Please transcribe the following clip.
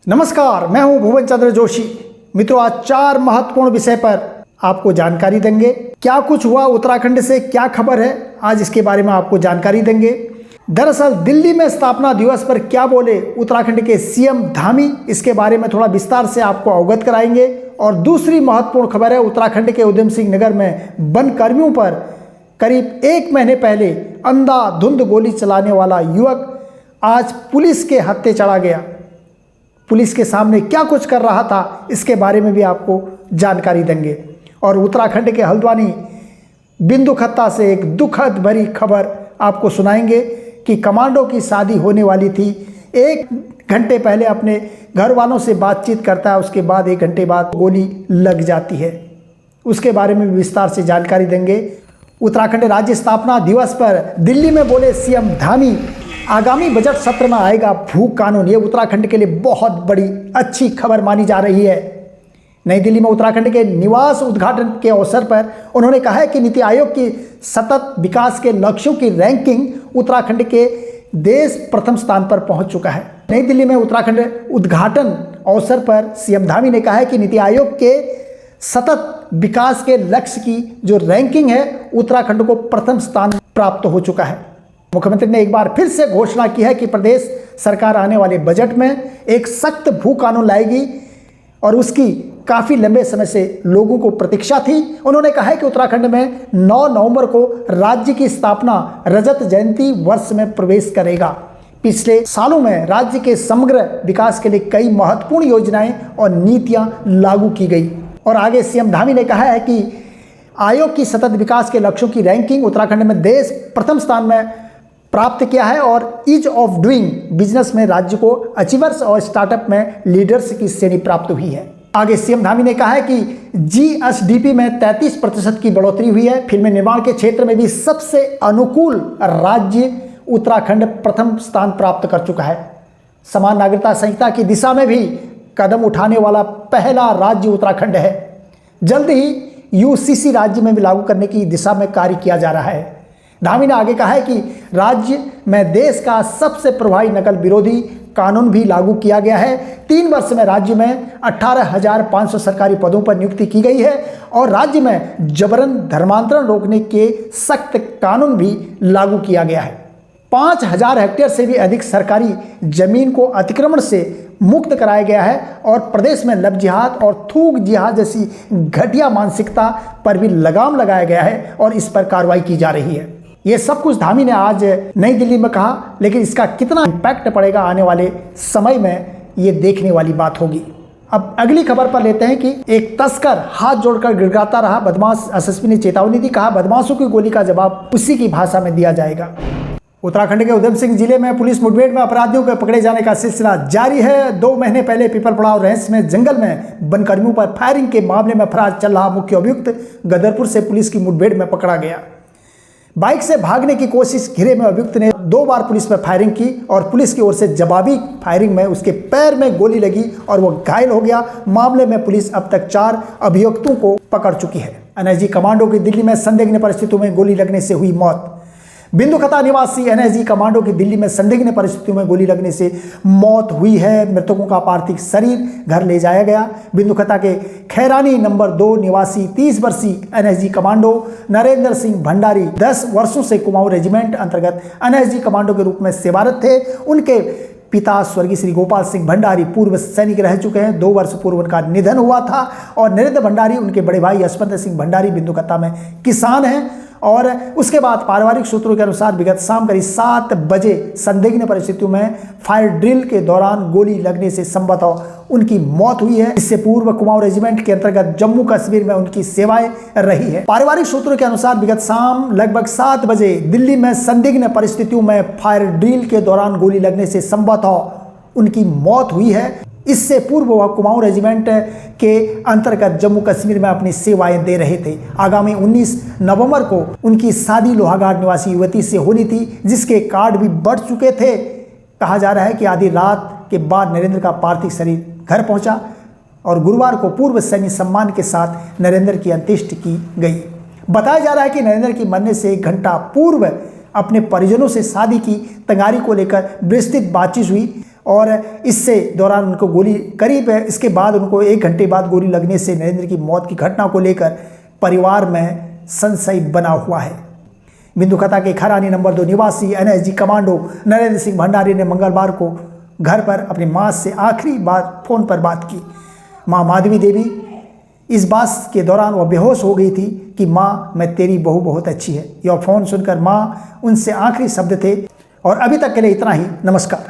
नमस्कार, मैं हूं भुवन चंद्र जोशी। मित्रों, आज 4 महत्वपूर्ण विषय पर आपको जानकारी देंगे। क्या कुछ हुआ उत्तराखंड से, क्या खबर है, आज इसके बारे में आपको जानकारी देंगे। दरअसल दिल्ली में स्थापना दिवस पर क्या बोले उत्तराखंड के सीएम धामी, इसके बारे में थोड़ा विस्तार से आपको अवगत कराएंगे। और दूसरी महत्वपूर्ण खबर है, उत्तराखंड के उधम सिंह नगर में वन कर्मियों पर करीब 1 महीने पहले अंधाधुंध गोली चलाने वाला युवक आज पुलिस के हत्थे चढ़ा गया। पुलिस के सामने क्या कुछ कर रहा था, इसके बारे में भी आपको जानकारी देंगे। और उत्तराखंड के हल्द्वानी बिंदु खत्ता से एक दुखद भरी खबर आपको सुनाएंगे कि कमांडो की शादी होने वाली थी। 1 घंटे पहले अपने घर वालों से बातचीत करता है, उसके बाद 1 घंटे बाद गोली लग जाती है। उसके बारे में भी विस्तार से जानकारी देंगे। उत्तराखंड राज्य स्थापना दिवस पर दिल्ली में बोले सीएम धामी, आगामी बजट सत्र में आएगा भू कानून। ये उत्तराखंड के लिए बहुत बड़ी अच्छी खबर मानी जा रही है। नई दिल्ली में उत्तराखंड के निवास उद्घाटन के अवसर पर उन्होंने कहा है कि नीति आयोग की सतत विकास के लक्ष्यों की रैंकिंग उत्तराखंड के देश प्रथम स्थान पर पहुंच चुका है। नई दिल्ली में उत्तराखंड उद्घाटन अवसर पर सीएम धामी ने कहा है कि नीति आयोग के सतत विकास के लक्ष्य की जो रैंकिंग है, उत्तराखंड को प्रथम स्थान प्राप्त हो चुका है। मुख्यमंत्री ने एक बार फिर से घोषणा की है कि प्रदेश सरकार आने वाले बजट में एक सख्त भू कानून लाएगी और उसकी काफ़ी लंबे समय से लोगों को प्रतीक्षा थी। उन्होंने कहा है कि उत्तराखंड में 9 नवंबर को राज्य की स्थापना रजत जयंती वर्ष में प्रवेश करेगा। पिछले सालों में राज्य के समग्र विकास के लिए कई महत्वपूर्ण योजनाएं और नीतियां लागू की गई। और आगे सीएम धामी ने कहा है कि आयोग की सतत विकास के लक्ष्यों की रैंकिंग उत्तराखंड में देश प्रथम स्थान में प्राप्त किया है और ईज ऑफ डूइंग बिजनेस में राज्य को अचीवर्स और स्टार्टअप में लीडर्स की श्रेणी प्राप्त हुई है। आगे सीएम धामी ने कहा है कि जीएसडीपी में 33% की बढ़ोतरी हुई है। फिल्म निर्माण के क्षेत्र में भी सबसे अनुकूल राज्य उत्तराखंड प्रथम स्थान प्राप्त कर चुका है। समान नागरिकता संहिता की दिशा में भी कदम उठाने वाला पहला राज्य उत्तराखंड है। जल्द ही यूसीसी राज्य में भी लागू करने की दिशा में कार्य किया जा रहा है। धामी ने आगे कहा है कि राज्य में देश का सबसे प्रभावी नकल विरोधी कानून भी लागू किया गया है। 3 वर्ष में राज्य में 18,500 सरकारी पदों पर नियुक्ति की गई है और राज्य में जबरन धर्मांतरण रोकने के सख्त कानून भी लागू किया गया है। 5,000 हेक्टेयर से भी अधिक सरकारी जमीन को अतिक्रमण से मुक्त कराया गया है और प्रदेश में लव जिहाद और थूक जिहाद जैसी घटिया मानसिकता पर भी लगाम लगाया गया है और इस पर कार्रवाई की जा रही है। ये सब कुछ धामी ने आज नई दिल्ली में कहा, लेकिन इसका कितना इम्पैक्ट पड़ेगा आने वाले समय में, ये देखने वाली बात होगी। अब अगली खबर पर लेते हैं कि एक तस्कर हाथ जोड़कर गिड़गिड़ाता रहा, बदमाश एसएसपी ने चेतावनी दी। कहा बदमाशों की गोली का जवाब उसी की भाषा में दिया जाएगा। उत्तराखंड के उधम सिंह जिले में पुलिस मुठभेड़ में अपराधियों के पकड़े जाने का सिलसिला जारी है। 2 महीने पहले पीपल पड़ाव रेंज में जंगल में वनकर्मियों पर फायरिंग के मामले में फरार चल रहा मुख्य अभियुक्त गदरपुर से पुलिस की मुठभेड़ में पकड़ा गया। बाइक से भागने की कोशिश घिरे में अभियुक्त ने 2 बार पुलिस पर फायरिंग की और पुलिस की ओर से जवाबी फायरिंग में उसके पैर में गोली लगी और वो घायल हो गया। मामले में पुलिस अब तक 4 अभियुक्तों को पकड़ चुकी है। एनएसजी कमांडो की दिल्ली में संदिग्ध परिस्थितियों में गोली लगने से हुई मौत। बिंदु खत्ता निवासी एनएसजी कमांडो की दिल्ली में संदिग्ध परिस्थितियों में गोली लगने से मौत हुई है। मृतकों का पार्थिव शरीर घर ले जाया गया। बिंदु खत्ता के खैरानी नंबर 2 निवासी 30 वर्षीय एनएसजी कमांडो नरेंद्र सिंह भंडारी 10 वर्षों से कुमाऊं रेजिमेंट अंतर्गत एनएसजी कमांडो के रूप में सेवारत थे। उनके पिता स्वर्गीय श्री गोपाल सिंह भंडारी पूर्व सैनिक रह चुके हैं। 2 वर्ष पूर्व उनका निधन हुआ था और नरेंद्र भंडारी, उनके बड़े भाई यशवंत सिंह भंडारी बिंदु खत्ता में किसान हैं। और उसके बाद पारिवारिक सूत्रों के अनुसार विगत शाम करीब 7 बजे संदिग्ध परिस्थितियों में फायर ड्रिल के दौरान गोली लगने से संभवतः उनकी मौत हुई है। इससे पूर्व कुमाऊं रेजिमेंट के अंतर्गत जम्मू कश्मीर में उनकी सेवाएं रही है। पारिवारिक सूत्रों के अनुसार विगत शाम लगभग 7 बजे दिल्ली में संदिग्ध परिस्थितियों में फायर ड्रिल के दौरान गोली लगने से संभवतः उनकी मौत हुई है। इससे पूर्व वह कुमाऊं रेजिमेंट के अंतर्गत जम्मू कश्मीर में अपनी सेवाएं दे रहे थे। आगामी 19 नवंबर को उनकी शादी लोहाघाट निवासी युवती से होनी थी, जिसके कार्ड भी बढ़ चुके थे। कहा जा रहा है कि आधी रात के बाद नरेंद्र का पार्थिव शरीर घर पहुंचा और गुरुवार को पूर्व सैन्य सम्मान के साथ नरेंद्र की अंत्येष्टि की गई। बताया जा रहा है कि नरेंद्र की मरने से 1 घंटा पूर्व अपने परिजनों से शादी की तैयारी को लेकर विस्तृत बातचीत हुई और इससे दौरान उनको गोली करीब इसके बाद उनको 1 घंटे बाद गोली लगने से नरेंद्र की मौत की घटना को लेकर परिवार में संशय बना हुआ है। बिंदुखता के खरानी नंबर 2 निवासी एनएसजी कमांडो नरेंद्र सिंह भंडारी ने मंगलवार को घर पर अपनी मां से आखिरी बार फोन पर बात की। मां माधवी देवी, इस बात के दौरान वह बेहोश हो गई थी कि मां, मैं तेरी बहू बहुत अच्छी है। यह फोन सुनकर मां उनसे आखिरी शब्द थे। और अभी तक के लिए इतना ही। नमस्कार।